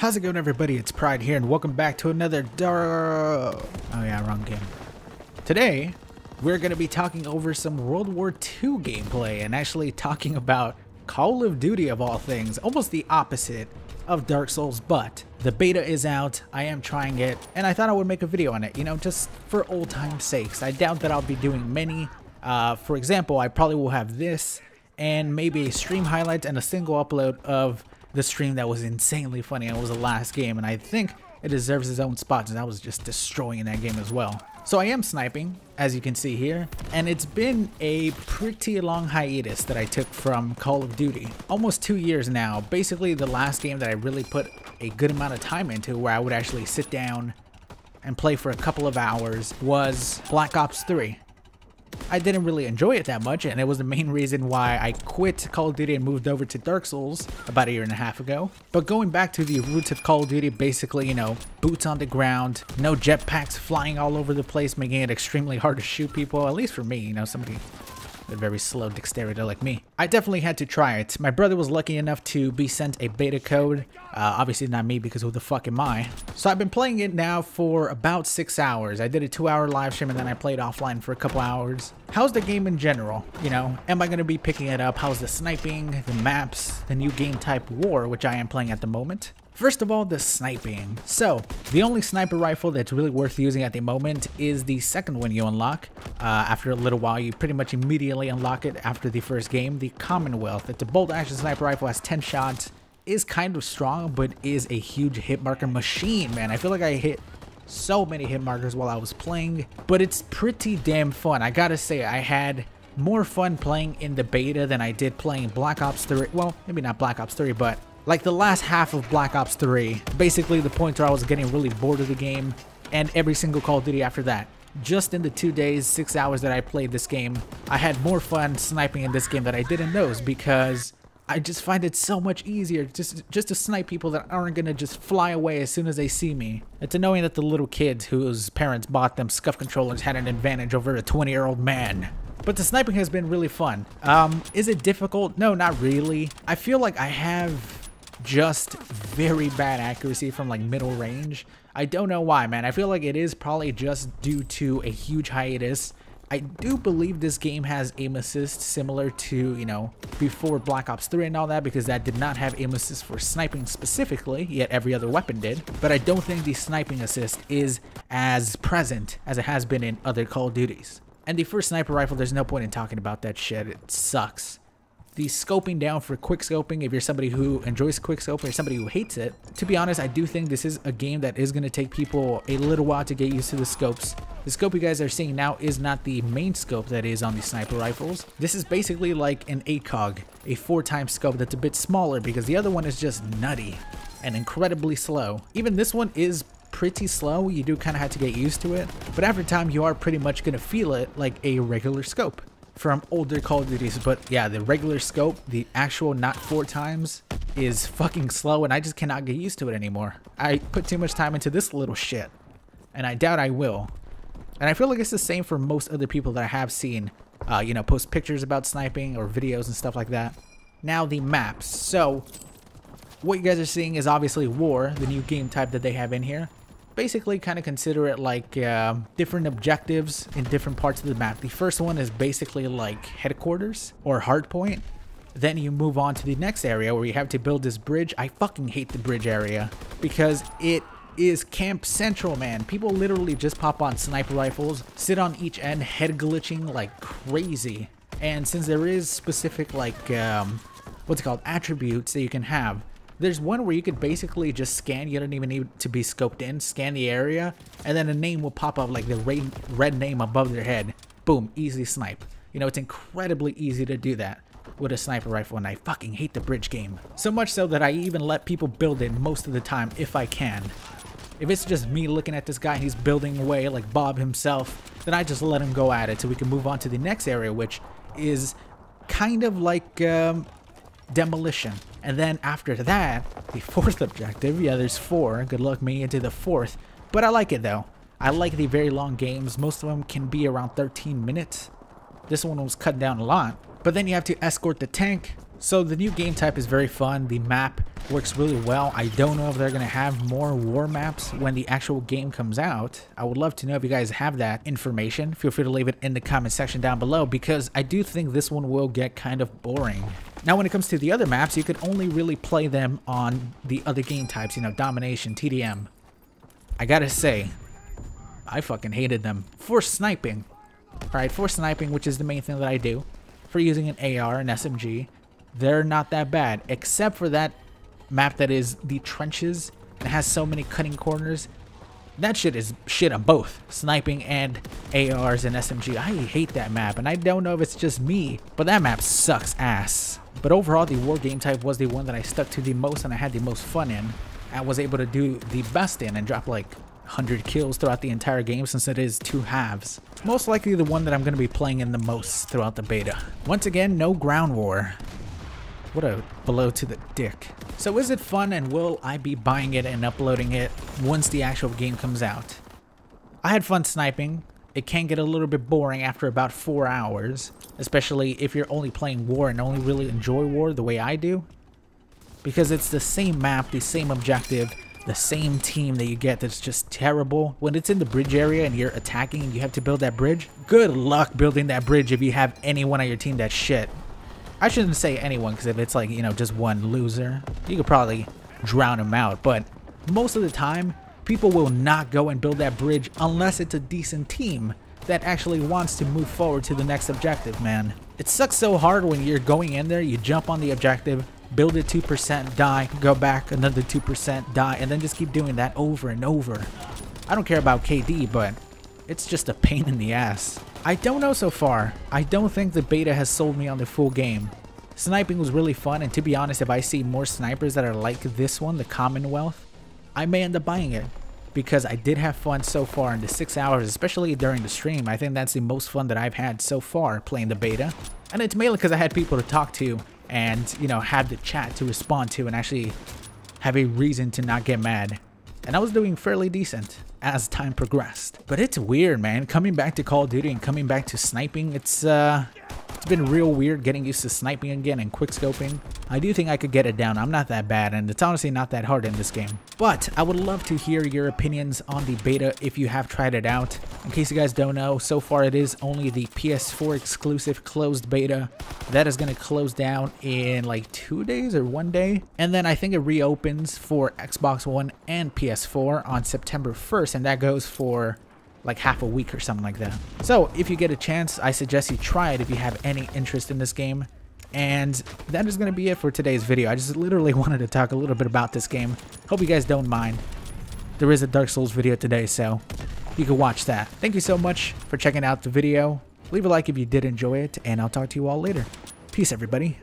How's it going, everybody? It's Pride here, and welcome back to another wrong game. Today, we're going to be talking over some World War II gameplay and actually talking about Call of Duty of all things, almost the opposite of Dark Souls, but the beta is out, I am trying it, and I thought I would make a video on it, you know, just for old time's sakes. I doubt that I'll be doing many. For example, I probably will have this, and maybe a stream highlight and a single upload of the stream that was insanely funny. It was the last game, and I think it deserves its own spot, and I was just destroying that game as well. So I am sniping, as you can see here, and it's been a pretty long hiatus that I took from Call of Duty. Almost 2 years now. Basically, the last game that I really put a good amount of time into, where I would actually sit down and play for a couple of hours, was Black Ops 3. I didn't really enjoy it that much, and it was the main reason why I quit Call of Duty and moved over to Dark Souls about 1.5 years ago. But going back to the roots of Call of Duty, basically, you know, boots on the ground, no jetpacks flying all over the place, making it extremely hard to shoot people, at least for me, you know, somebody with very slow dexterity like me. I definitely had to try it. My brother was lucky enough to be sent a beta code. Obviously not me, because who the fuck am I? So I've been playing it now for about 6 hours. I did a 2-hour live stream and then I played offline for a couple hours. How's the game in general? You know, am I going to be picking it up? How's the sniping, the maps, the new game type war, which I am playing at the moment? First of all, the sniping. So, the only sniper rifle that's really worth using at the moment is the second one you unlock. After a little while, you pretty much immediately unlock it after the first game. The Commonwealth. It's a bolt-action sniper rifle, has 10 shots, is kind of strong, but is a huge hit marker machine, man. I feel like I hit so many hit markers while I was playing, but it's pretty damn fun. I gotta say, I had more fun playing in the beta than I did playing Black Ops 3. Well, maybe not Black Ops 3, but like the last half of Black Ops 3, basically the point where I was getting really bored of the game, and every single Call of Duty after that. Just in the 2 days, 6 hours that I played this game, I had more fun sniping in this game than I did in those, because I just find it so much easier just to snipe people that aren't gonna just fly away as soon as they see me. It's annoying that the little kids whose parents bought them scuff controllers had an advantage over a 20-year-old man. But the sniping has been really fun. Is it difficult? No, not really. I feel like I have just very bad accuracy from like middle range. I don't know why, man. I feel like it is probably just due to a huge hiatus. I do believe this game has aim assist similar to, you know, before Black Ops 3 and all that, because that did not have aim assist for sniping specifically, yet every other weapon did. But I don't think the sniping assist is as present as it has been in other Call of Duties. And the first sniper rifle, there's no point in talking about that shit. It sucks. The scoping down for quick scoping, if you're somebody who enjoys quick scoping or somebody who hates it, to be honest, I do think this is a game that is going to take people a little while to get used to the scopes. The scope you guys are seeing now is not the main scope that is on the sniper rifles. This is basically like an ACOG, a 4x scope that's a bit smaller, because the other one is just nutty and incredibly slow. Even this one is pretty slow. You do kind of have to get used to it, but after time you are pretty much going to feel it like a regular scope from older Call of Duties. But yeah, the regular scope, the actual not 4x, is fucking slow, and I just cannot get used to it anymore. I put too much time into this little shit, and I doubt I will. And I feel like it's the same for most other people that I have seen, you know, post pictures about sniping or videos and stuff like that. Now the maps. So what you guys are seeing is obviously War, the new game type that they have in here. Basically kind of consider it like different objectives in different parts of the map. The first one is basically like headquarters or hardpoint. Then you move on to the next area where you have to build this bridge. I fucking hate the bridge area because it is Camp Central, man. People literally just pop on sniper rifles, sit on each end, head glitching like crazy. And since there is specific like what's it called, attributes that you can have, there's one where you could basically just scan. You don't even need to be scoped in. Scan the area, and then a name will pop up, like the red name above their head. Boom, easy snipe. You know, it's incredibly easy to do that with a sniper rifle, and I fucking hate the bridge game. So much so that I even let people build it most of the time if I can. If it's just me looking at this guy, he's building away like Bob himself, then I just let him go at it so we can move on to the next area, which is kind of like demolition. And then after that, the fourth objective, yeah, there's 4. Good luck me into the 4th. But I like it though. I like the very long games. Most of them can be around 13 minutes. This one was cut down a lot. But then you have to escort the tank, So the new game type is very fun. The map works really well. I don't know if they're going to have more war maps when the actual game comes out. I would love to know if you guys have that information. Feel free to leave it in the comment section down below, because I do think this one will get kind of boring. Now, when it comes to the other maps, you could only really play them on the other game types, you know, Domination, TDM. I gotta say, I fucking hated them. For sniping, alright, for sniping, which is the main thing that I do, for using an AR and SMG, they're not that bad, except for that map that is the trenches and has so many cutting corners. That shit is shit on both sniping and ARs and SMG. I hate that map, and I don't know if it's just me, but that map sucks ass. But overall, the war game type was the one that I stuck to the most and I had the most fun in. I was able to do the best in and drop like 100 kills throughout the entire game, since it is 2 halves. It's most likely the one that I'm going to be playing in the most throughout the beta. Once again, no ground war. What a blow to the dick. So is it fun, and will I be buying it and uploading it once the actual game comes out? I had fun sniping. It can get a little bit boring after about 4 hours, especially if you're only playing war and only really enjoy war the way I do. Because it's the same map, the same objective, the same team that you get that's just terrible. When it's in the bridge area and you're attacking and you have to build that bridge, good luck building that bridge if you have anyone on your team that's shit. I shouldn't say anyone, because if it's like, you know, just one loser, you could probably drown him out. But most of the time, people will not go and build that bridge unless it's a decent team that actually wants to move forward to the next objective, man. It sucks so hard when you're going in there, you jump on the objective, build it 2%, die, go back, another 2%, die, and then just keep doing that over and over. I don't care about KD, but it's just a pain in the ass. I don't know so far. I don't think the beta has sold me on the full game. Sniping was really fun, and to be honest, if I see more snipers that are like this one, the Commonwealth, I may end up buying it, because I did have fun so far in the 6 hours, especially during the stream. I think that's the most fun that I've had so far playing the beta. And it's mainly because I had people to talk to and, you know, have the chat to respond to and actually have a reason to not get mad. And I was doing fairly decent as time progressed. But it's weird, man. Coming back to Call of Duty and coming back to sniping, it's been real weird getting used to sniping again and quickscoping. I do think I could get it down. I'm not that bad, and it's honestly not that hard in this game. But I would love to hear your opinions on the beta if you have tried it out. In case you guys don't know, so far it is only the PS4 exclusive closed beta. That is going to close down in like 2 days or 1 day. And then I think it reopens for Xbox One and PS4 on September 1st, and that goes for like half a week or something like that. So if you get a chance, I suggest you try it if you have any interest in this game. And that is going to be it for today's video. I just literally wanted to talk a little bit about this game. Hope you guys don't mind. There is a Dark Souls video today, so you can watch that. Thank you so much for checking out the video. Leave a like if you did enjoy it, and I'll talk to you all later. Peace, everybody.